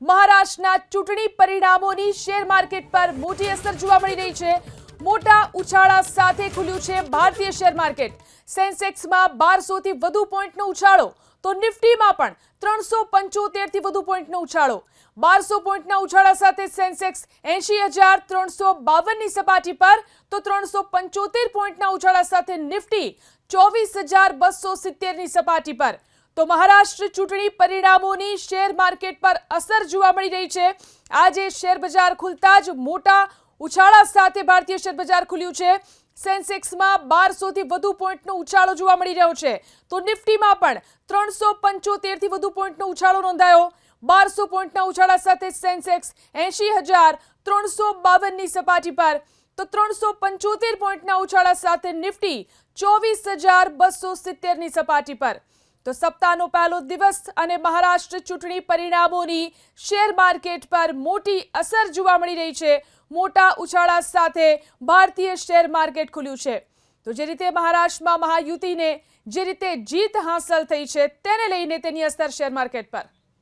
મહારાષ્ટ્રના ચૂંટણી પરિણામોની શેર માર્કેટ પર મોટી અસર જોવા મળી રહી છે। મોટા ઉછાળા સાથે ખુલ્યું છે ભારતીય શેર માર્કેટ। સેન્સેક્સમાં 1200 થી વધુ પોઈન્ટનો ઉછાળો, તો નિફ્ટીમાં પણ 375 થી વધુ પોઈન્ટનો ઉછાળો। 1200 પોઈન્ટના ઉછાળા સાથે સેન્સેક્સ 80,352 ની સપાટી પર, તો 375 પોઈન્ટના ઉછાળા સાથે નિફ્ટી 24,270 ની સપાટી પર। તો મહારાષ્ટ્ર ચૂંટણી પરિણામોની શેર માર્કેટ પર અસર જોવા મળી રહી છે। આજે શેર બજાર ખુલતા જ મોટા ઉછાળા સાથે ભારતીય શેર બજાર ખુલ્યું છે। સેન્સેક્સમાં 1200 થી વધુ પોઈન્ટનો ઉછાળો જોવા મળી રહ્યો છે, તો નિફ્ટીમાં પણ 375 થી વધુ પોઈન્ટનો ઉછાળો નોંધાયો। 1200 પોઈન્ટના ઉછાળા સાથે સેન્સેક્સ 80,352 ની સપાટી પર, તો 375 પોઈન્ટના ઉછાળા સાથે નિફ્ટી 24,270 ની સપાટી પર। તો સપ્તાહનો પહેલો દિવસ અને મહારાષ્ટ્ર ચૂંટણી પરિણામોની શેર માર્કેટ પર મોટી અસર જોવા મળી રહી છે। મોટા ઉછાળા સાથે ભારતીય શેર માર્કેટ ખુલ્યું છે। તો જે રીતે મહારાષ્ટ્રમાં મહાયુતિને જે રીતે જીત હાંસલ થઈ છે, તેને લઈને તેની અસર શેર માર્કેટ પર।